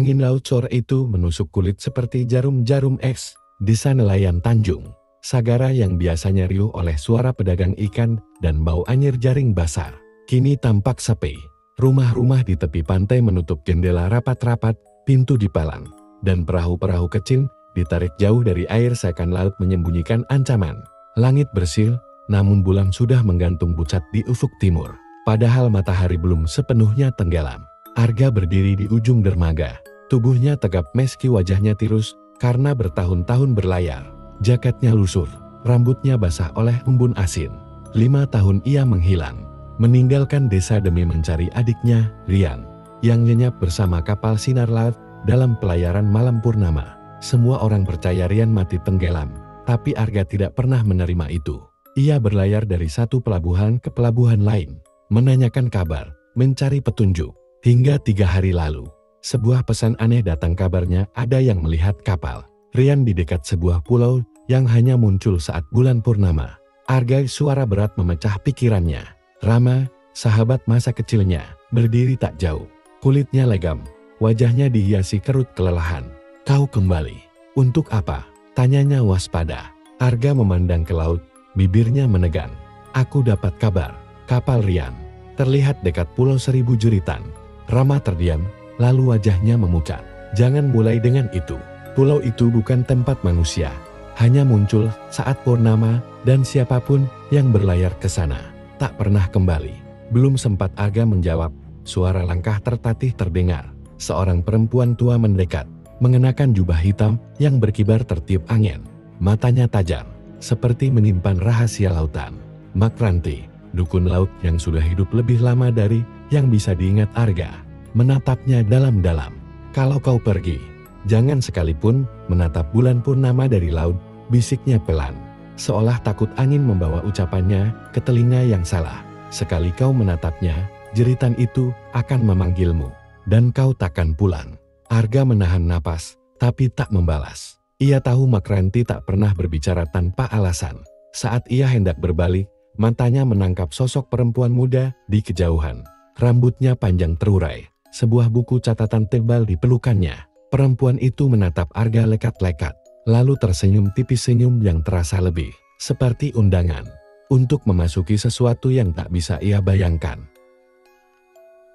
Angin laut sore itu menusuk kulit seperti jarum-jarum es. Desa nelayan Tanjung Sagara yang biasanya riuh oleh suara pedagang ikan dan bau anyir jaring basah, kini tampak sepi. Rumah-rumah di tepi pantai menutup jendela rapat-rapat, pintu dipalang, dan perahu-perahu kecil ditarik jauh dari air seakan laut menyembunyikan ancaman. Langit bersil, namun bulan sudah menggantung pucat di ufuk timur. Padahal matahari belum sepenuhnya tenggelam. Arga berdiri di ujung dermaga. Tubuhnya tegap meski wajahnya tirus karena bertahun-tahun berlayar. Jaketnya lusuh, rambutnya basah oleh embun asin. 5 tahun ia menghilang, meninggalkan desa demi mencari adiknya, Rian, yang lenyap bersama kapal sinar laut dalam pelayaran malam purnama. Semua orang percaya Rian mati tenggelam, tapi Arga tidak pernah menerima itu. Ia berlayar dari satu pelabuhan ke pelabuhan lain, menanyakan kabar, mencari petunjuk. Hingga 3 hari lalu, sebuah pesan aneh datang, kabarnya ada yang melihat kapal Rian di dekat sebuah pulau yang hanya muncul saat bulan purnama. Arga, suara berat memecah pikirannya. Rama, sahabat masa kecilnya, berdiri tak jauh. Kulitnya legam, wajahnya dihiasi kerut kelelahan. Kau kembali. Untuk apa? Tanyanya waspada. Arga memandang ke laut, bibirnya menegang. Aku dapat kabar, kapal Rian terlihat dekat Pulau Seribu Jeritan. Rama terdiam, lalu wajahnya memucat. Jangan mulai dengan itu. Pulau itu bukan tempat manusia. Hanya muncul saat purnama dan siapapun yang berlayar ke sana tak pernah kembali. Belum sempat Arga menjawab, suara langkah tertatih terdengar. Seorang perempuan tua mendekat, mengenakan jubah hitam yang berkibar tertiup angin. Matanya tajam, seperti menyimpan rahasia lautan. Makranti, dukun laut yang sudah hidup lebih lama dari yang bisa diingat Arga, menatapnya dalam-dalam. Kalau kau pergi, jangan sekalipun menatap bulan purnama dari laut, bisiknya pelan. Seolah takut angin membawa ucapannya ke telinga yang salah. Sekali kau menatapnya, jeritan itu akan memanggilmu, dan kau takkan pulang. Arga menahan napas, tapi tak membalas. Ia tahu Makranti tak pernah berbicara tanpa alasan. Saat ia hendak berbalik, matanya menangkap sosok perempuan muda di kejauhan. Rambutnya panjang terurai, sebuah buku catatan tebal di pelukannya. Perempuan itu menatap Arga lekat-lekat, lalu tersenyum tipis, senyum yang terasa lebih seperti undangan untuk memasuki sesuatu yang tak bisa ia bayangkan.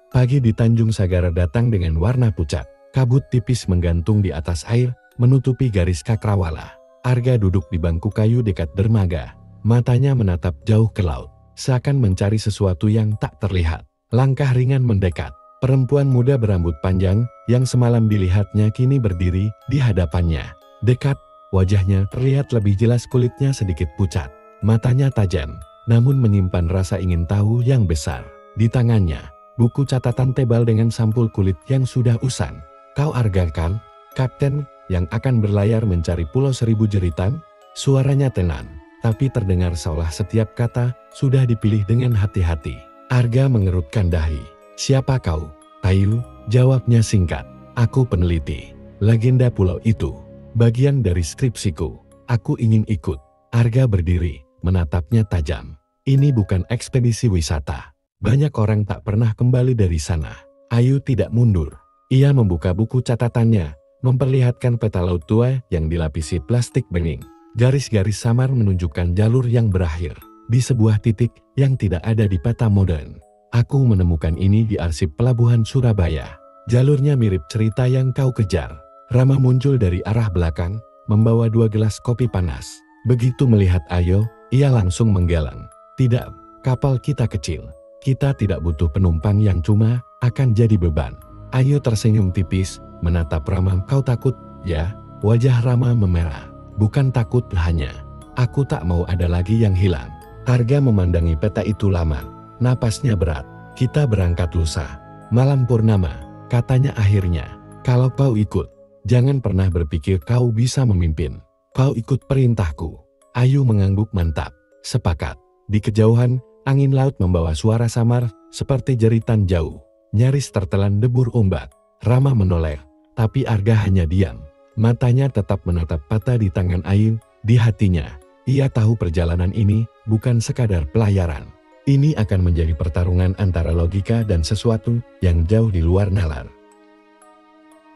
Pagi di Tanjung Sagara datang dengan warna pucat. Kabut tipis menggantung di atas air, menutupi garis cakrawala. Arga duduk di bangku kayu dekat dermaga, matanya menatap jauh ke laut, seakan mencari sesuatu yang tak terlihat. Langkah ringan mendekat. Perempuan muda berambut panjang yang semalam dilihatnya kini berdiri di hadapannya. Dekat, wajahnya terlihat lebih jelas, kulitnya sedikit pucat. Matanya tajam, namun menyimpan rasa ingin tahu yang besar. Di tangannya, buku catatan tebal dengan sampul kulit yang sudah usang. Kau Arga kan, kapten yang akan berlayar mencari Pulau Seribu Jeritan? Suaranya tenang, tapi terdengar seolah setiap kata sudah dipilih dengan hati-hati. Arga mengerutkan dahi. Siapa kau? Tayu, jawabnya singkat. Aku peneliti legenda pulau itu. Bagian dari skripsiku. Aku ingin ikut. Arga berdiri, menatapnya tajam. Ini bukan ekspedisi wisata. Banyak orang tak pernah kembali dari sana. Ayu tidak mundur. Ia membuka buku catatannya, memperlihatkan peta laut tua yang dilapisi plastik bening. Garis-garis samar menunjukkan jalur yang berakhir di sebuah titik yang tidak ada di peta modern. Aku menemukan ini di arsip pelabuhan Surabaya. Jalurnya mirip cerita yang kau kejar. Rama muncul dari arah belakang, membawa 2 gelas kopi panas. Begitu melihat Ayo, ia langsung menggeleng. Tidak, kapal kita kecil. Kita tidak butuh penumpang yang cuma akan jadi beban. Ayo tersenyum tipis, menatap Rama. Kau takut, ya? Wajah Rama memerah. Bukan takut hanya. Aku tak mau ada lagi yang hilang. Arga memandangi peta itu lama. Napasnya berat. Kita berangkat lusa. Malam purnama, katanya akhirnya. Kalau kau ikut, jangan pernah berpikir kau bisa memimpin. Kau ikut perintahku. Ayu mengangguk mantap. Sepakat. Di kejauhan, angin laut membawa suara samar seperti jeritan jauh. Nyaris tertelan debur ombak. Rama menoleh, tapi Arga hanya diam. Matanya tetap menatap peta di tangan Ayu. Di hatinya, ia tahu perjalanan ini bukan sekadar pelayaran. Ini akan menjadi pertarungan antara logika dan sesuatu yang jauh di luar nalar.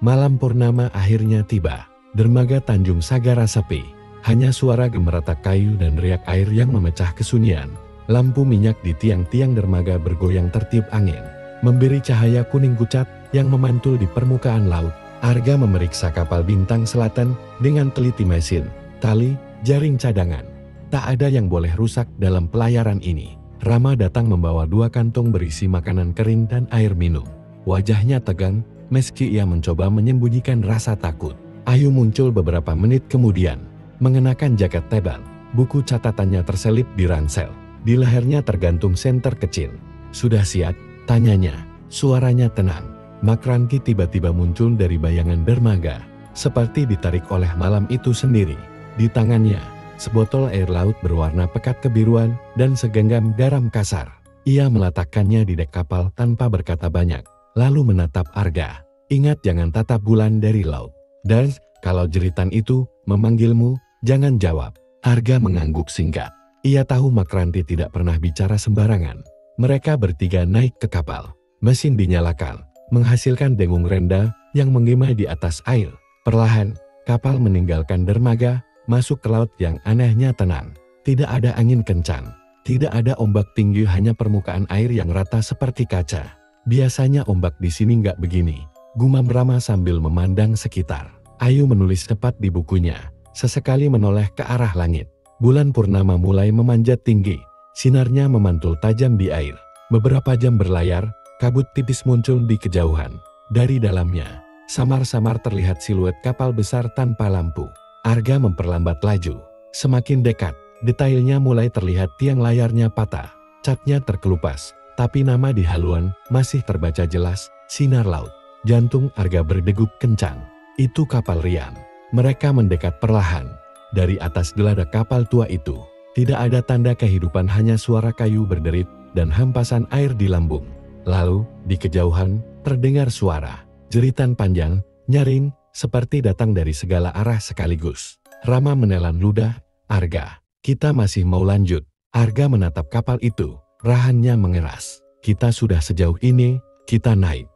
Malam purnama akhirnya tiba. Dermaga Tanjung Sagara sepi. Hanya suara gemeratak kayu dan riak air yang memecah kesunyian. Lampu minyak di tiang-tiang dermaga bergoyang tertiup angin, memberi cahaya kuning pucat yang memantul di permukaan laut. Arga memeriksa kapal Bintang Selatan dengan teliti mesin, tali, jaring cadangan. Tak ada yang boleh rusak dalam pelayaran ini. Rama datang membawa 2 kantong berisi makanan kering dan air minum. Wajahnya tegang, meski ia mencoba menyembunyikan rasa takut. Ayu muncul beberapa menit kemudian, mengenakan jaket tebal. Buku catatannya terselip di ransel. Di lehernya tergantung senter kecil. "Sudah siap?" tanyanya. Suaranya tenang. Makranti tiba-tiba muncul dari bayangan dermaga, seperti ditarik oleh malam itu sendiri. Di tangannya, sebotol air laut berwarna pekat kebiruan dan segenggam garam kasar. Ia meletakkannya di dek kapal tanpa berkata banyak, lalu menatap Arga. "Ingat, jangan tatap bulan dari laut. Dan kalau jeritan itu memanggilmu, jangan jawab." Arga mengangguk singkat. Ia tahu Makranti tidak pernah bicara sembarangan. Mereka bertiga naik ke kapal. Mesin dinyalakan, menghasilkan dengung rendah yang menggema di atas air. Perlahan, kapal meninggalkan dermaga, masuk ke laut yang anehnya tenang. Tidak ada angin kencang, tidak ada ombak tinggi, hanya permukaan air yang rata seperti kaca. "Biasanya ombak di sini nggak begini," gumam Rama sambil memandang sekitar. Ayu menulis cepat di bukunya, sesekali menoleh ke arah langit. Bulan purnama mulai memanjat tinggi, sinarnya memantul tajam di air. Beberapa jam berlayar, kabut tipis muncul di kejauhan. Dari dalamnya, samar-samar terlihat siluet kapal besar tanpa lampu. Arga memperlambat laju. Semakin dekat, detailnya mulai terlihat. Tiang layarnya patah, catnya terkelupas, tapi nama di haluan masih terbaca jelas, sinar laut. Jantung Arga berdegup kencang. Itu kapal Rian. Mereka mendekat perlahan. Dari atas geladak kapal tua itu, tidak ada tanda kehidupan, hanya suara kayu berderit dan hempasan air di lambung. Lalu, di kejauhan, terdengar suara jeritan panjang, nyaring, seperti datang dari segala arah sekaligus. Rama menelan ludah. "Arga, kita masih mau lanjut?" Arga menatap kapal itu, rahannya mengeras. "Kita sudah sejauh ini, kita naik."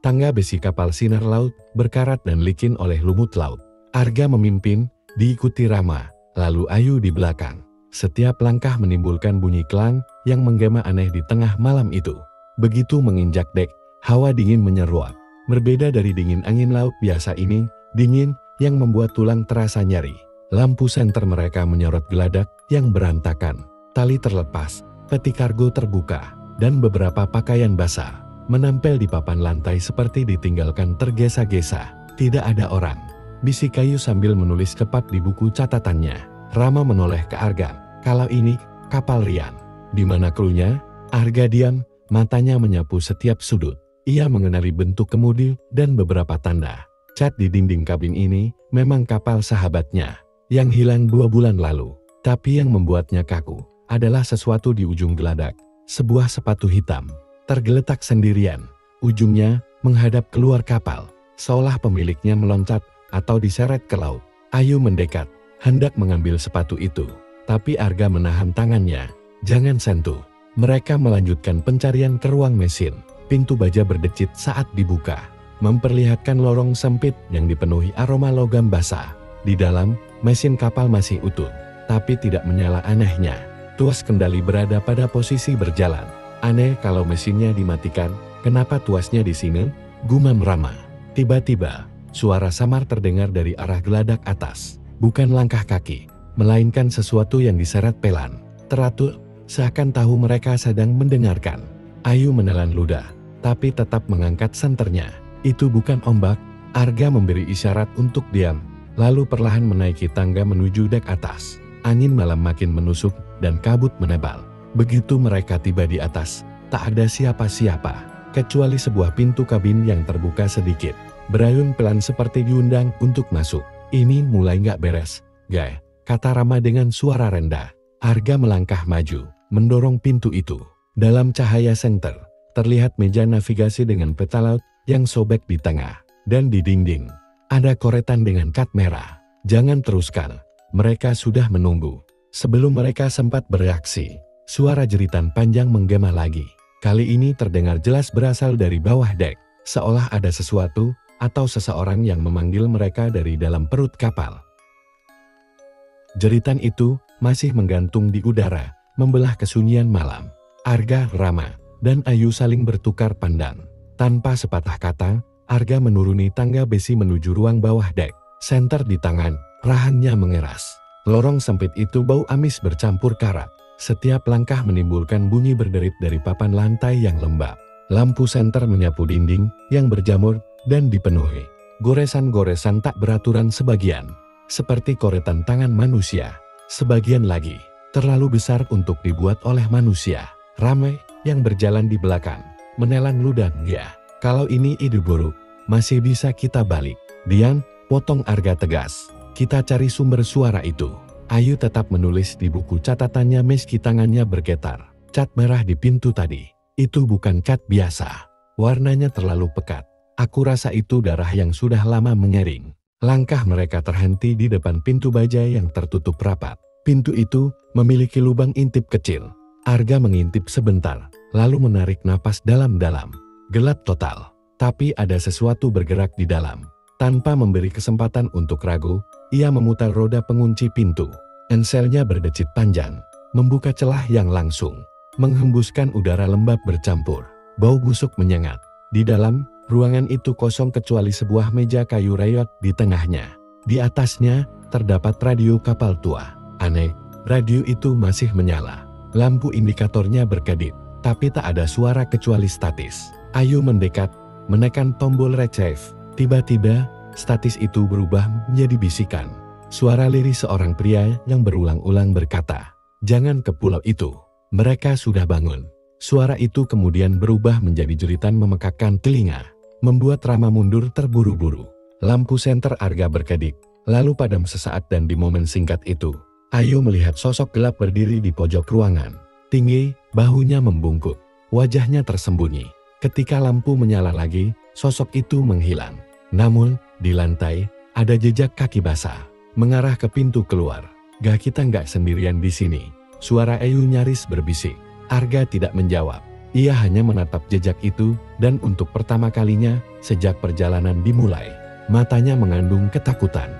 Tangga besi kapal sinar laut berkarat dan licin oleh lumut laut. Arga memimpin, diikuti Rama, lalu Ayu di belakang. Setiap langkah menimbulkan bunyi kelang yang menggema aneh di tengah malam itu. Begitu menginjak dek, hawa dingin menyeruak. Berbeda dari dingin angin laut biasa ini, dingin yang membuat tulang terasa nyeri. Lampu senter mereka menyorot geladak yang berantakan. Tali terlepas, peti kargo terbuka, dan beberapa pakaian basah menempel di papan lantai seperti ditinggalkan tergesa-gesa. Tidak ada orang, bisik Ayu sambil menulis cepat di buku catatannya. Rama menoleh ke Arga. "Kalau ini kapal Rian, di mana krunya?" Arga diam, matanya menyapu setiap sudut. Ia mengenali bentuk kemudi dan beberapa tanda. Cat di dinding kabin ini memang kapal sahabatnya yang hilang 2 bulan lalu. Tapi yang membuatnya kaku adalah sesuatu di ujung geladak. Sebuah sepatu hitam tergeletak sendirian. Ujungnya menghadap keluar kapal, seolah pemiliknya meloncat atau diseret ke laut. Ayu mendekat, hendak mengambil sepatu itu. Tapi Arga menahan tangannya. "Jangan sentuh." Mereka melanjutkan pencarian ke ruang mesin. Pintu baja berdecit saat dibuka, memperlihatkan lorong sempit yang dipenuhi aroma logam basah. Di dalam, mesin kapal masih utuh, tapi tidak menyala. Anehnya, tuas kendali berada pada posisi berjalan. "Aneh kalau mesinnya dimatikan, kenapa tuasnya di sini?" gumam Rama. Tiba-tiba, suara samar terdengar dari arah geladak atas. Bukan langkah kaki, melainkan sesuatu yang diseret pelan, teratur, seakan tahu mereka sedang mendengarkan. Ayu menelan ludah, tapi tetap mengangkat senternya. "Itu bukan ombak." Arga memberi isyarat untuk diam, lalu perlahan menaiki tangga menuju dek atas. Angin malam makin menusuk dan kabut menebal. Begitu mereka tiba di atas, tak ada siapa-siapa, kecuali sebuah pintu kabin yang terbuka sedikit, berayun pelan seperti diundang untuk masuk. "Ini mulai nggak beres, Guy," kata Rama dengan suara rendah. Arga melangkah maju, mendorong pintu itu. Dalam cahaya senter, terlihat meja navigasi dengan peta laut yang sobek di tengah, dan di dinding ada koretan dengan kat merah. "Jangan teruskan, mereka sudah menunggu." Sebelum mereka sempat bereaksi, suara jeritan panjang menggema lagi. Kali ini terdengar jelas berasal dari bawah dek. seolah ada sesuatu atau seseorang yang memanggil mereka dari dalam perut kapal. Jeritan itu masih menggantung di udara, membelah kesunyian malam. Arga, Rama, dan Ayu saling bertukar pandang. Tanpa sepatah kata, Arga menuruni tangga besi menuju ruang bawah dek. Senter di tangan, rahannya mengeras. Lorong sempit itu bau amis bercampur karat. Setiap langkah menimbulkan bunyi berderit dari papan lantai yang lembab. Lampu senter menyapu dinding yang berjamur dan dipenuhi goresan-goresan tak beraturan, sebagian seperti koretan tangan manusia, sebagian lagi terlalu besar untuk dibuat oleh manusia. Ramai yang berjalan di belakang menelan ludah. Ya, kalau ini ide buruk, masih bisa kita balik. Dian, potong Arga tegas. Kita cari sumber suara itu. Ayu tetap menulis di buku catatannya meski tangannya bergetar. Cat merah di pintu tadi, itu bukan cat biasa. Warnanya terlalu pekat. Aku rasa itu darah yang sudah lama mengering. Langkah mereka terhenti di depan pintu baja yang tertutup rapat. Pintu itu memiliki lubang intip kecil. Arga mengintip sebentar, lalu menarik napas dalam-dalam. Gelap total, tapi ada sesuatu bergerak di dalam. Tanpa memberi kesempatan untuk ragu, ia memutar roda pengunci pintu. Enselnya berdecit panjang, membuka celah yang langsung, menghembuskan udara lembab bercampur. Bau busuk menyengat. Di dalam, ruangan itu kosong kecuali sebuah meja kayu rayot di tengahnya. Di atasnya, terdapat radio kapal tua. Aneh, radio itu masih menyala. Lampu indikatornya berkedip, tapi tak ada suara kecuali statis. Ayu mendekat, menekan tombol retrieve. Tiba-tiba, statis itu berubah menjadi bisikan. Suara lirih seorang pria yang berulang-ulang berkata, "Jangan ke pulau itu, mereka sudah bangun." Suara itu kemudian berubah menjadi jeritan memekakkan telinga, membuat Rama mundur terburu-buru. Lampu senter Arga berkedip, lalu padam sesaat dan di momen singkat itu, Ayu melihat sosok gelap berdiri di pojok ruangan. Tinggi, bahunya membungkuk, wajahnya tersembunyi. Ketika lampu menyala lagi, sosok itu menghilang. Namun, di lantai, ada jejak kaki basah, mengarah ke pintu keluar. "Gak, kita nggak sendirian di sini." Suara Ayu nyaris berbisik. Arga tidak menjawab. Ia hanya menatap jejak itu, dan untuk pertama kalinya, sejak perjalanan dimulai, matanya mengandung ketakutan.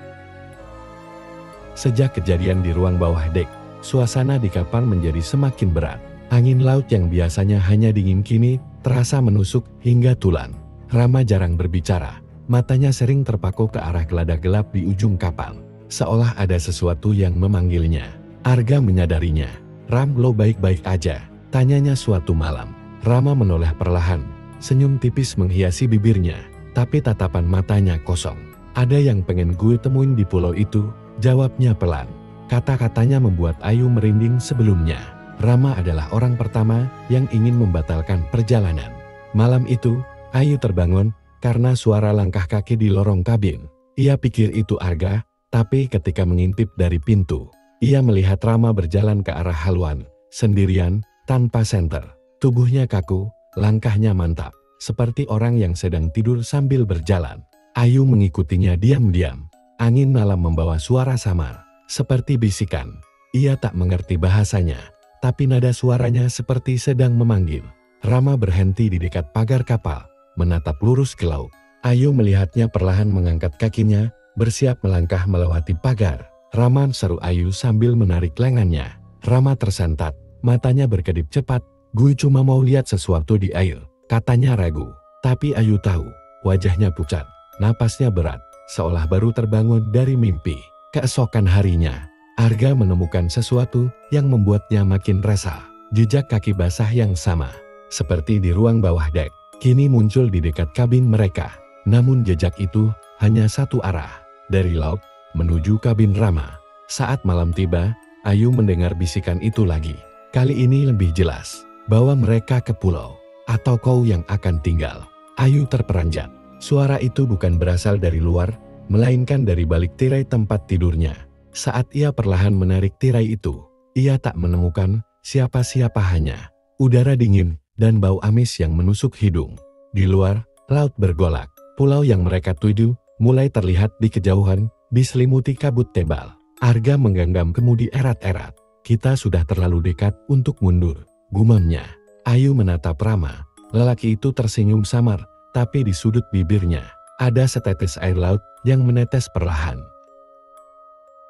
Sejak kejadian di ruang bawah dek, suasana di kapal menjadi semakin berat. Angin laut yang biasanya hanya dingin kini terasa menusuk hingga tulang. Rama jarang berbicara, matanya sering terpaku ke arah geladak gelap di ujung kapal, seolah ada sesuatu yang memanggilnya. Arga menyadarinya. "Ram, lo baik-baik aja?" tanyanya suatu malam. Rama menoleh perlahan, senyum tipis menghiasi bibirnya, tapi tatapan matanya kosong. "Ada yang pengen gue temuin di pulau itu," jawabnya pelan. Kata-katanya membuat Ayu merinding sebelumnya. Rama adalah orang pertama yang ingin membatalkan perjalanan. Malam itu, Ayu terbangun karena suara langkah kaki di lorong kabin. Ia pikir itu Arga, tapi ketika mengintip dari pintu, ia melihat Rama berjalan ke arah haluan, sendirian, tanpa senter. Tubuhnya kaku, langkahnya mantap, seperti orang yang sedang tidur sambil berjalan. Ayu mengikutinya diam-diam. Angin malam membawa suara samar, seperti bisikan. Ia tak mengerti bahasanya, tapi nada suaranya seperti sedang memanggil. Rama berhenti di dekat pagar kapal, menatap lurus ke laut. Ayu melihatnya perlahan mengangkat kakinya, bersiap melangkah melewati pagar. "Rama," seru Ayu sambil menarik lengannya. Rama tersentat, matanya berkedip cepat. "Gue cuma mau lihat sesuatu di air," katanya ragu. Tapi Ayu tahu, wajahnya pucat, napasnya berat, seolah baru terbangun dari mimpi. Keesokan harinya, Arga menemukan sesuatu yang membuatnya makin resah. Jejak kaki basah yang sama, seperti di ruang bawah dek, kini muncul di dekat kabin mereka. Namun jejak itu hanya satu arah, dari laut menuju kabin Rama. Saat malam tiba, Ayu mendengar bisikan itu lagi. Kali ini lebih jelas, bawa mereka ke pulau, atau kau yang akan tinggal. Ayu terperanjat. Suara itu bukan berasal dari luar, melainkan dari balik tirai tempat tidurnya. Saat ia perlahan menarik tirai itu, ia tak menemukan siapa-siapa, hanya udara dingin dan bau amis yang menusuk hidung. Di luar, laut bergolak. Pulau yang mereka tuju mulai terlihat di kejauhan, diselimuti kabut tebal. Arga menggenggam kemudi erat-erat. "Kita sudah terlalu dekat untuk mundur," gumamnya. Ayu menatap Rama. Lelaki itu tersenyum samar, tapi di sudut bibirnya ada setetes air laut yang menetes perlahan.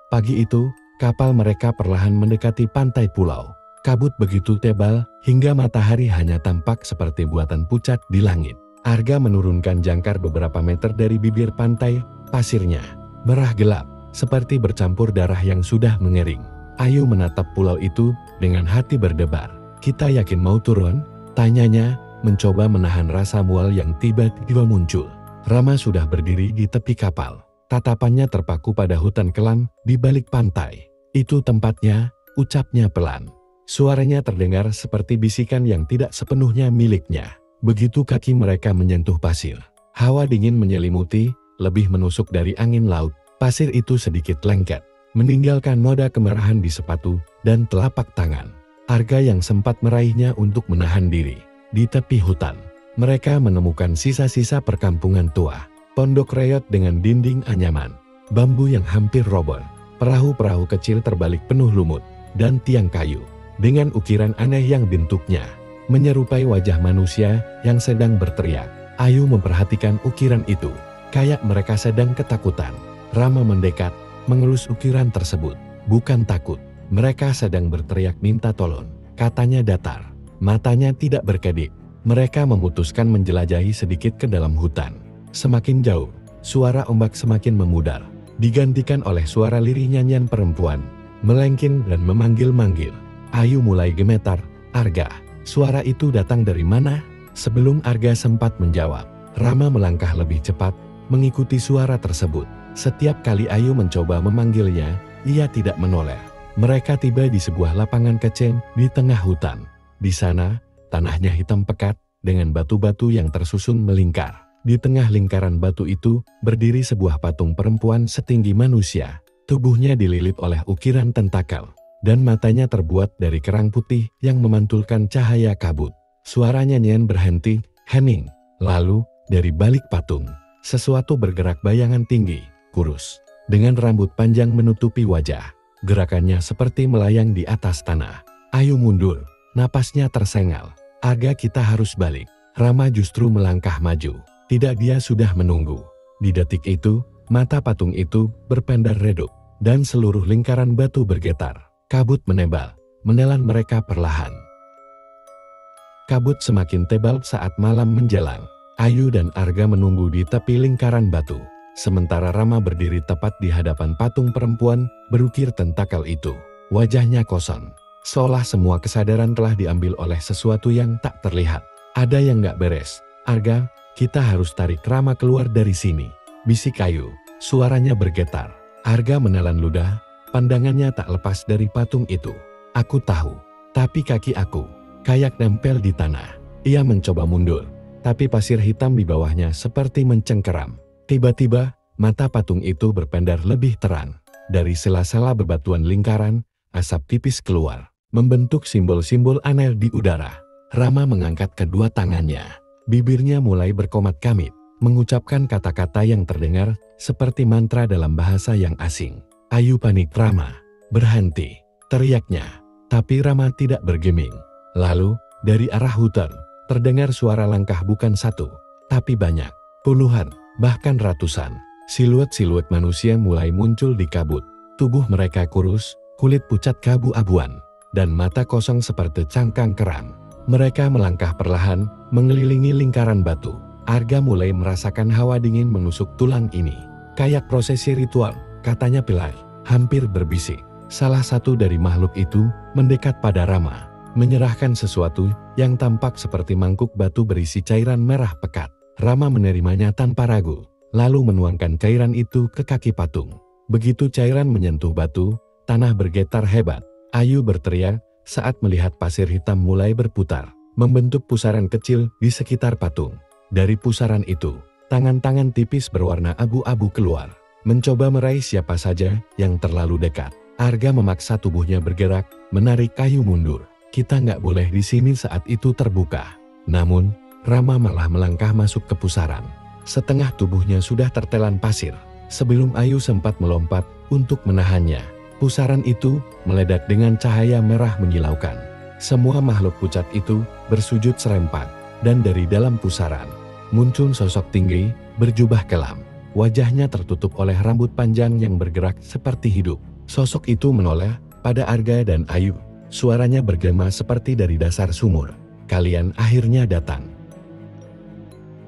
Pagi itu, kapal mereka perlahan mendekati pantai pulau. Kabut begitu tebal hingga matahari hanya tampak seperti buatan pucat di langit. Arga menurunkan jangkar beberapa meter dari bibir pantai, pasirnya merah gelap, seperti bercampur darah yang sudah mengering. Ayu menatap pulau itu dengan hati berdebar. "Kita yakin mau turun?" tanyanya, mencoba menahan rasa mual yang tiba-tiba muncul. Rama sudah berdiri di tepi kapal. Tatapannya terpaku pada hutan kelam di balik pantai. "Itu tempatnya," ucapnya pelan. Suaranya terdengar seperti bisikan yang tidak sepenuhnya miliknya. Begitu kaki mereka menyentuh pasir, hawa dingin menyelimuti, lebih menusuk dari angin laut. Pasir itu sedikit lengket, meninggalkan noda kemerahan di sepatu dan telapak tangan. Arga yang sempat meraihnya untuk menahan diri. Di tepi hutan, mereka menemukan sisa-sisa perkampungan tua. Pondok reot dengan dinding anyaman, bambu yang hampir roboh, perahu-perahu kecil terbalik penuh lumut, dan tiang kayu dengan ukiran aneh yang bentuknya menyerupai wajah manusia yang sedang berteriak. Ayu memperhatikan ukiran itu, kayak mereka sedang ketakutan. Rama mendekat, mengelus ukiran tersebut. "Bukan takut, mereka sedang berteriak minta tolong," katanya datar. Matanya tidak berkedip. Mereka memutuskan menjelajahi sedikit ke dalam hutan. Semakin jauh, suara ombak semakin memudar, digantikan oleh suara lirih nyanyian perempuan, melengking dan memanggil-manggil. Ayu mulai gemetar. "Arga, suara itu datang dari mana?" Sebelum Arga sempat menjawab, Rama melangkah lebih cepat, mengikuti suara tersebut. Setiap kali Ayu mencoba memanggilnya, ia tidak menoleh. Mereka tiba di sebuah lapangan kecil di tengah hutan. Di sana, tanahnya hitam pekat, dengan batu-batu yang tersusun melingkar. Di tengah lingkaran batu itu, berdiri sebuah patung perempuan setinggi manusia. Tubuhnya dililit oleh ukiran tentakel, dan matanya terbuat dari kerang putih yang memantulkan cahaya kabut. Suara nyanyian berhenti, hening. Lalu, dari balik patung, sesuatu bergerak bayangan tinggi, kurus, dengan rambut panjang menutupi wajah. Gerakannya seperti melayang di atas tanah. Ayu mundur, napasnya tersengal. "Arga, kita harus balik." Rama justru melangkah maju. Tidak, dia sudah menunggu. Di detik itu, mata patung itu berpendar redup, dan seluruh lingkaran batu bergetar. Kabut menebal, menelan mereka perlahan. Kabut semakin tebal saat malam menjelang. Ayu dan Arga menunggu di tepi lingkaran batu, sementara Rama berdiri tepat di hadapan patung perempuan berukir tentakel itu. Wajahnya kosong, seolah semua kesadaran telah diambil oleh sesuatu yang tak terlihat. "Ada yang gak beres. Arga, kita harus tarik Rama keluar dari sini," bisik Ayu. Suaranya bergetar. Arga menelan ludah, pandangannya tak lepas dari patung itu. "Aku tahu, tapi kaki aku kayak nempel di tanah." Ia mencoba mundur, tapi pasir hitam di bawahnya seperti mencengkeram. Tiba-tiba, mata patung itu berpendar lebih terang. Dari sela-sela bebatuan lingkaran, asap tipis keluar, membentuk simbol-simbol aneh di udara. Rama mengangkat kedua tangannya. Bibirnya mulai berkomat-kamit, mengucapkan kata-kata yang terdengar seperti mantra dalam bahasa yang asing. Ayu panik. "Rama, berhenti!" teriaknya. Tapi Rama tidak bergeming. Lalu, dari arah hutan, terdengar suara langkah bukan satu, tapi banyak. Puluhan, bahkan ratusan. Siluet-siluet manusia mulai muncul di kabut. Tubuh mereka kurus, kulit pucat keabu-abuan, dan mata kosong seperti cangkang kerang. Mereka melangkah perlahan, mengelilingi lingkaran batu. Arga mulai merasakan hawa dingin menusuk tulang ini. "Kayak prosesi ritual," katanya pelan, hampir berbisik. Salah satu dari makhluk itu mendekat pada Rama, menyerahkan sesuatu yang tampak seperti mangkuk batu berisi cairan merah pekat. Rama menerimanya tanpa ragu, lalu menuangkan cairan itu ke kaki patung. Begitu cairan menyentuh batu, tanah bergetar hebat. Ayu berteriak saat melihat pasir hitam mulai berputar, membentuk pusaran kecil di sekitar patung. Dari pusaran itu, tangan-tangan tipis berwarna abu-abu keluar, mencoba meraih siapa saja yang terlalu dekat. Arga memaksa tubuhnya bergerak, menarik Ayu mundur. "Kita nggak boleh di sini." Saat itu terbuka. Namun, Rama malah melangkah masuk ke pusaran. Setengah tubuhnya sudah tertelan pasir. Sebelum Ayu sempat melompat untuk menahannya, pusaran itu meledak dengan cahaya merah menyilaukan. Semua makhluk pucat itu bersujud serempak, dan dari dalam pusaran, muncul sosok tinggi, berjubah kelam. Wajahnya tertutup oleh rambut panjang yang bergerak seperti hidup. Sosok itu menoleh pada Arga dan Ayu. Suaranya bergema seperti dari dasar sumur. Kalian akhirnya datang.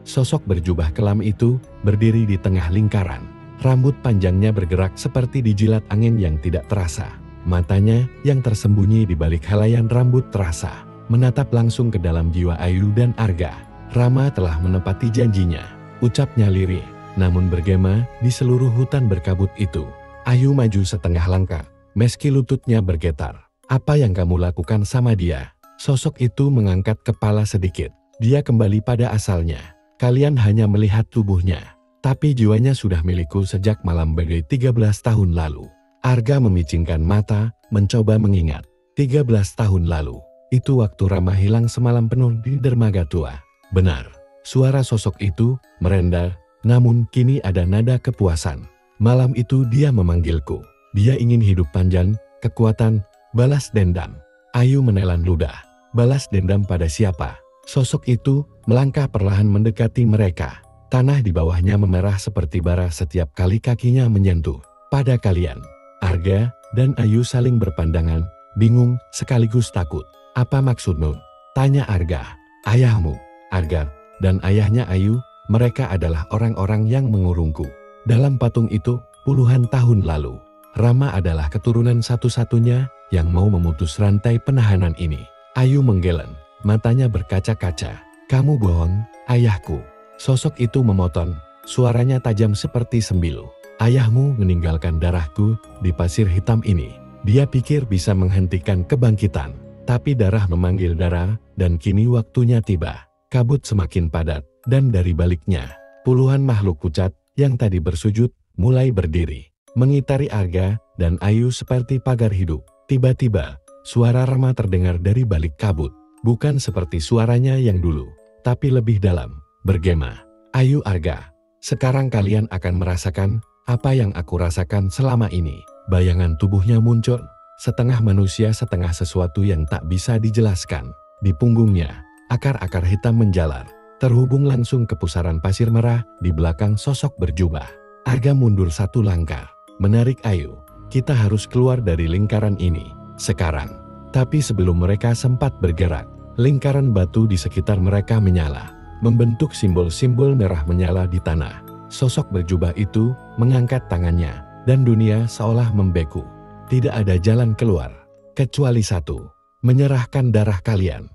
Sosok berjubah kelam itu berdiri di tengah lingkaran. Rambut panjangnya bergerak seperti dijilat angin yang tidak terasa. Matanya yang tersembunyi di balik helaian rambut terasa menatap langsung ke dalam jiwa Ayu dan Arga. Rama telah menepati janjinya, ucapnya lirih, namun bergema di seluruh hutan berkabut itu. Ayu maju setengah langkah, meski lututnya bergetar. Apa yang kamu lakukan sama dia? Sosok itu mengangkat kepala sedikit. Dia kembali pada asalnya. Kalian hanya melihat tubuhnya, tapi jiwanya sudah milikku sejak malam badai 13 tahun lalu. Arga memicingkan mata, mencoba mengingat. 13 tahun lalu. Itu waktu Rama hilang semalam penuh di dermaga tua. Benar, suara sosok itu merendah, namun kini ada nada kepuasan. Malam itu dia memanggilku. Dia ingin hidup panjang, kekuatan, balas dendam. Ayu menelan ludah. Balas dendam pada siapa? Sosok itu melangkah perlahan mendekati mereka. Tanah di bawahnya memerah seperti bara setiap kali kakinya menyentuh. Pada kalian, Arga dan Ayu saling berpandangan, bingung sekaligus takut. Apa maksudmu? Tanya Arga. Ayahmu, Arga, dan ayahnya Ayu, mereka adalah orang-orang yang mengurungku. Dalam patung itu, puluhan tahun lalu, Rama adalah keturunan satu-satunya yang mau memutus rantai penahanan ini. Ayu menggeleng, matanya berkaca-kaca. Kamu bohong, ayahku. Sosok itu memotong, suaranya tajam seperti sembilu. Ayahmu meninggalkan darahku di pasir hitam ini. Dia pikir bisa menghentikan kebangkitan. Tapi darah memanggil darah, dan kini waktunya tiba. Kabut semakin padat, dan dari baliknya, puluhan makhluk pucat yang tadi bersujud mulai berdiri. Mengitari Arga dan Ayu seperti pagar hidup. Tiba-tiba, suara Rama terdengar dari balik kabut. Bukan seperti suaranya yang dulu, tapi lebih dalam, bergema. Ayu, Arga, sekarang kalian akan merasakan apa yang aku rasakan selama ini. Bayangan tubuhnya muncul. Setengah manusia, setengah sesuatu yang tak bisa dijelaskan. Di punggungnya, akar-akar hitam menjalar, terhubung langsung ke pusaran pasir merah di belakang sosok berjubah. Arga mundur satu langkah, menarik Ayu. Kita harus keluar dari lingkaran ini, sekarang. Tapi sebelum mereka sempat bergerak, lingkaran batu di sekitar mereka menyala, membentuk simbol-simbol merah menyala di tanah. Sosok berjubah itu mengangkat tangannya, dan dunia seolah membeku. Tidak ada jalan keluar, kecuali satu, menyerahkan darah kalian.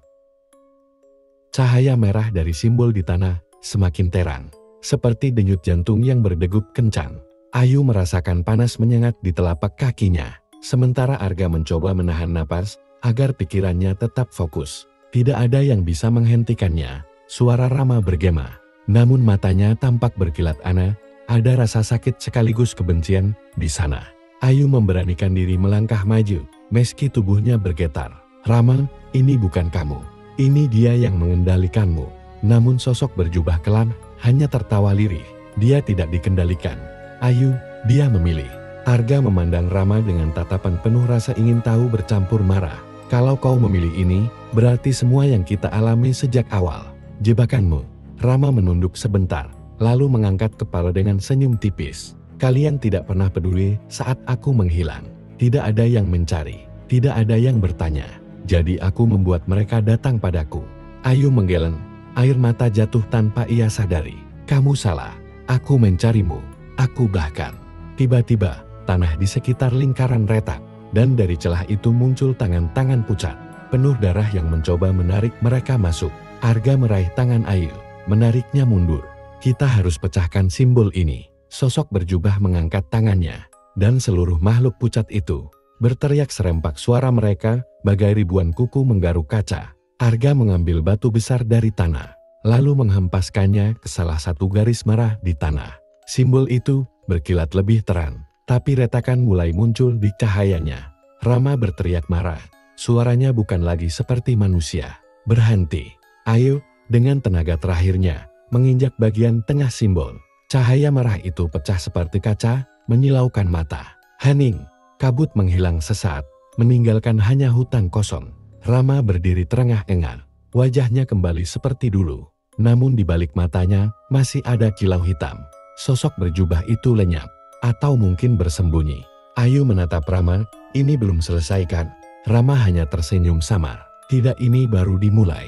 Cahaya merah dari simbol di tanah semakin terang, seperti denyut jantung yang berdegup kencang. Ayu merasakan panas menyengat di telapak kakinya, sementara Arga mencoba menahan napas agar pikirannya tetap fokus. Tidak ada yang bisa menghentikannya. Suara Rama bergema, namun matanya tampak berkilat aneh. Ada rasa sakit sekaligus kebencian di sana. Ayu memberanikan diri melangkah maju, meski tubuhnya bergetar. Rama, ini bukan kamu. Ini dia yang mengendalikanmu. Namun sosok berjubah kelam hanya tertawa lirih. Dia tidak dikendalikan. Ayu, dia memilih. Arga memandang Rama dengan tatapan penuh rasa ingin tahu bercampur marah. Kalau kau memilih ini, berarti semua yang kita alami sejak awal. Jebakanmu. Rama menunduk sebentar, lalu mengangkat kepala dengan senyum tipis. Kalian tidak pernah peduli saat aku menghilang. Tidak ada yang mencari. Tidak ada yang bertanya. Jadi aku membuat mereka datang padaku. Ayu menggeleng. Air mata jatuh tanpa ia sadari. Kamu salah. Aku mencarimu. Aku bahkan. Tiba-tiba, tanah di sekitar lingkaran retak. Dan dari celah itu muncul tangan-tangan pucat. Penuh darah yang mencoba menarik mereka masuk. Arga meraih tangan Ayu. Menariknya mundur. Kita harus pecahkan simbol ini. Sosok berjubah mengangkat tangannya, dan seluruh makhluk pucat itu berteriak serempak suara mereka, bagai ribuan kuku menggaruk kaca. Arga mengambil batu besar dari tanah, lalu menghempaskannya ke salah satu garis merah di tanah. Simbol itu berkilat lebih terang, tapi retakan mulai muncul di cahayanya. Rama berteriak marah, suaranya bukan lagi seperti manusia. Berhenti. Ayu, dengan tenaga terakhirnya, menginjak bagian tengah simbol. Cahaya merah itu pecah seperti kaca, menyilaukan mata. Hening, kabut menghilang sesaat, meninggalkan hanya hutan kosong. Rama berdiri terengah-engah, wajahnya kembali seperti dulu. namun di balik matanya masih ada kilau hitam. Sosok berjubah itu lenyap, atau mungkin bersembunyi. Ayu menatap Rama, ini belum selesai kan? Rama hanya tersenyum samar. Tidak, ini baru dimulai.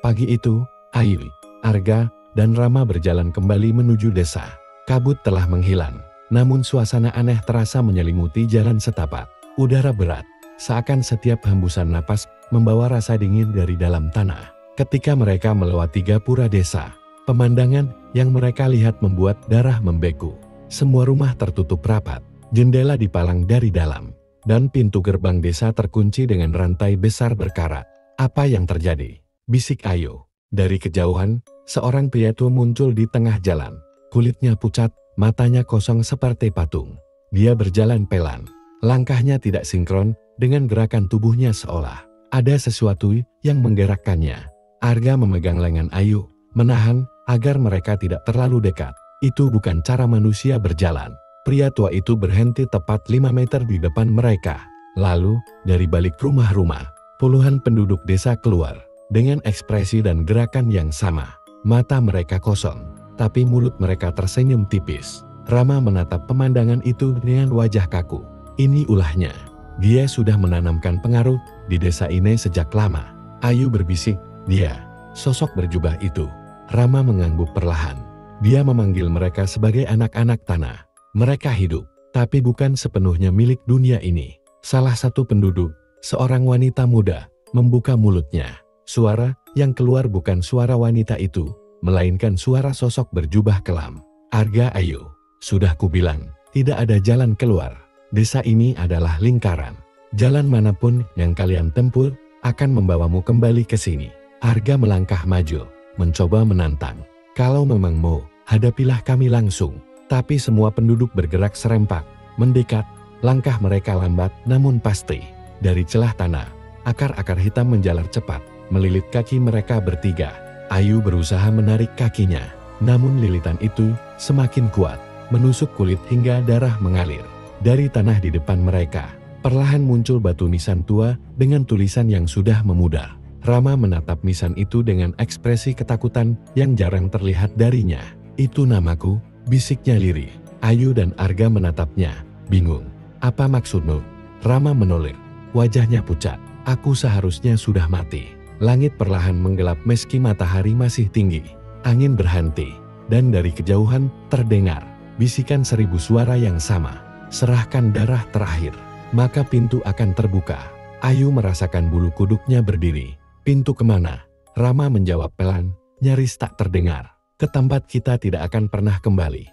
Pagi itu, Ayu, Arga, dan Rama berjalan kembali menuju desa. Kabut telah menghilang, namun suasana aneh terasa menyelimuti jalan setapak. Udara berat, seakan setiap hembusan napas membawa rasa dingin dari dalam tanah. Ketika mereka melewati gapura desa, pemandangan yang mereka lihat membuat darah membeku. Semua rumah tertutup rapat, jendela dipalang dari dalam, dan pintu gerbang desa terkunci dengan rantai besar berkarat. Apa yang terjadi? Bisik Ayu. Dari kejauhan, seorang pria tua muncul di tengah jalan. Kulitnya pucat, matanya kosong seperti patung. Dia berjalan pelan. Langkahnya tidak sinkron dengan gerakan tubuhnya, seolah ada sesuatu yang menggerakkannya. Arga memegang lengan Ayu, menahan agar mereka tidak terlalu dekat. Itu bukan cara manusia berjalan. Pria tua itu berhenti tepat 5 meter di depan mereka. Lalu, dari balik rumah-rumah, puluhan penduduk desa keluar. Dengan ekspresi dan gerakan yang sama. Mata mereka kosong, tapi mulut mereka tersenyum tipis. Rama menatap pemandangan itu dengan wajah kaku. Ini ulahnya. Dia sudah menanamkan pengaruh di desa ini sejak lama. Ayu berbisik, dia, sosok berjubah itu. Rama mengangguk perlahan. Dia memanggil mereka sebagai anak-anak tanah. Mereka hidup, tapi bukan sepenuhnya milik dunia ini. Salah satu penduduk, seorang wanita muda, membuka mulutnya. Suara yang keluar bukan suara wanita itu, melainkan suara sosok berjubah kelam. Arga, Ayu, sudah kubilang, tidak ada jalan keluar. Desa ini adalah lingkaran. Jalan manapun yang kalian tempuh akan membawamu kembali ke sini. Arga melangkah maju, mencoba menantang. Kalau memang mau, hadapilah kami langsung. Tapi semua penduduk bergerak serempak, mendekat. Langkah mereka lambat namun pasti. Dari celah tanah, akar-akar hitam menjalar cepat, melilit kaki mereka bertiga. Ayu berusaha menarik kakinya, namun lilitan itu semakin kuat, menusuk kulit hingga darah mengalir. Dari tanah di depan mereka, perlahan muncul batu nisan tua dengan tulisan yang sudah memudar. Rama menatap nisan itu dengan ekspresi ketakutan yang jarang terlihat darinya. Itu namaku, bisiknya lirih. Ayu dan Arga menatapnya, bingung. Apa maksudmu? Rama menoleh, wajahnya pucat. Aku seharusnya sudah mati. Langit perlahan menggelap meski matahari masih tinggi. Angin berhenti, dan dari kejauhan terdengar bisikan 1000 suara yang sama. Serahkan darah terakhir, maka pintu akan terbuka. Ayu merasakan bulu kuduknya berdiri. Pintu kemana? Rama menjawab pelan, nyaris tak terdengar. Ke tempat kita tidak akan pernah kembali.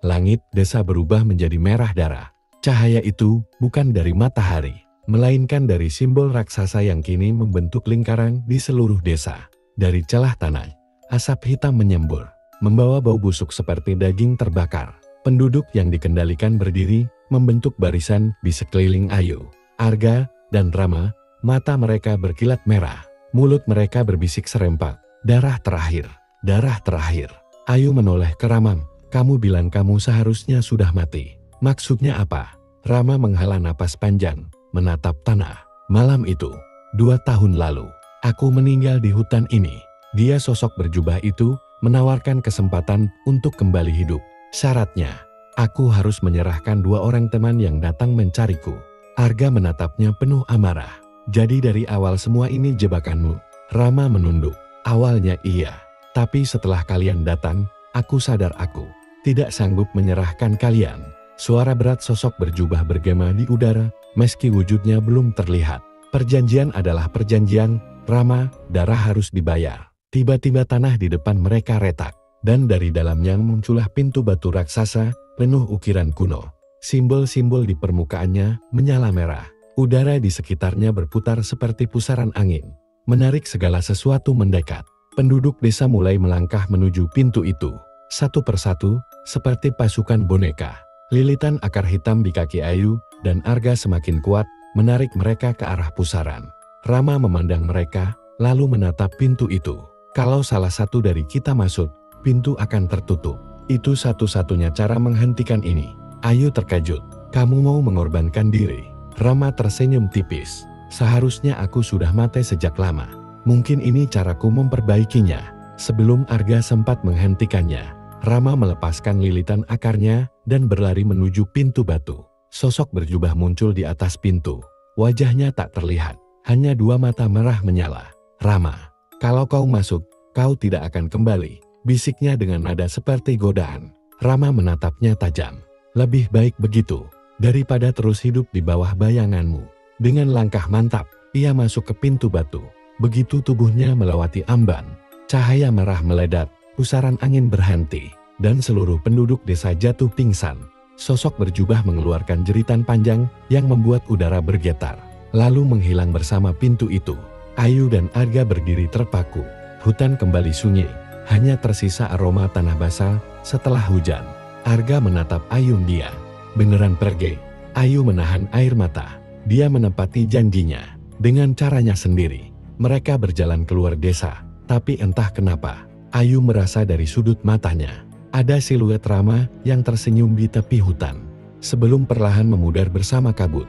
Langit desa berubah menjadi merah darah. Cahaya itu bukan dari matahari, melainkan dari simbol raksasa yang kini membentuk lingkaran di seluruh desa. Dari celah tanah, asap hitam menyembur, membawa bau busuk seperti daging terbakar. Penduduk yang dikendalikan berdiri, membentuk barisan di sekeliling Ayu, Arga, dan Rama. Mata mereka berkilat merah, mulut mereka berbisik serempak, darah terakhir, darah terakhir. Ayu menoleh ke Rama, kamu bilang kamu seharusnya sudah mati. Maksudnya apa? Rama menghela napas panjang, menatap tanah. Malam itu, 2 tahun lalu, aku meninggal di hutan ini. Dia, sosok berjubah itu, menawarkan kesempatan untuk kembali hidup. Syaratnya, aku harus menyerahkan 2 orang teman yang datang mencariku. Arga menatapnya penuh amarah. Jadi dari awal semua ini jebakanmu? Rama menunduk. Awalnya iya, tapi setelah kalian datang, aku sadar aku tidak sanggup menyerahkan kalian. Suara berat sosok berjubah bergema di udara, meski wujudnya belum terlihat. Perjanjian adalah perjanjian, Rama, darah harus dibayar. Tiba-tiba tanah di depan mereka retak, dan dari dalamnya muncullah pintu batu raksasa, penuh ukiran kuno. Simbol-simbol di permukaannya menyala merah. Udara di sekitarnya berputar seperti pusaran angin, menarik segala sesuatu mendekat. Penduduk desa mulai melangkah menuju pintu itu, satu persatu, seperti pasukan boneka. Lilitan akar hitam di kaki Ayu dan Arga semakin kuat, menarik mereka ke arah pusaran. Rama memandang mereka, lalu menatap pintu itu. Kalau salah satu dari kita masuk, pintu akan tertutup. Itu satu-satunya cara menghentikan ini. Ayu terkejut. Kamu mau mengorbankan diri? Rama tersenyum tipis. Seharusnya aku sudah mati sejak lama. Mungkin ini caraku memperbaikinya. Sebelum Arga sempat menghentikannya, Rama melepaskan lilitan akarnya dan berlari menuju pintu batu. Sosok berjubah muncul di atas pintu. Wajahnya tak terlihat, hanya dua mata merah menyala. "Rama, kalau kau masuk, kau tidak akan kembali," bisiknya dengan nada seperti godaan. Rama menatapnya tajam. "Lebih baik begitu, daripada terus hidup di bawah bayanganmu." Dengan langkah mantap, ia masuk ke pintu batu. Begitu tubuhnya melewati amban, cahaya merah meledak, pusaran angin berhenti, dan seluruh penduduk desa jatuh pingsan. Sosok berjubah mengeluarkan jeritan panjang yang membuat udara bergetar, lalu menghilang bersama pintu itu. Ayu dan Arga berdiri terpaku. Hutan kembali sunyi, hanya tersisa aroma tanah basah setelah hujan. Arga menatap Ayun dia. Beneran pergi? Ayu menahan air mata. Dia menepati janjinya dengan caranya sendiri. Mereka berjalan keluar desa. Tapi entah kenapa, Ayu merasa dari sudut matanya ada siluet Rama yang tersenyum di tepi hutan. Sebelum perlahan memudar bersama kabut.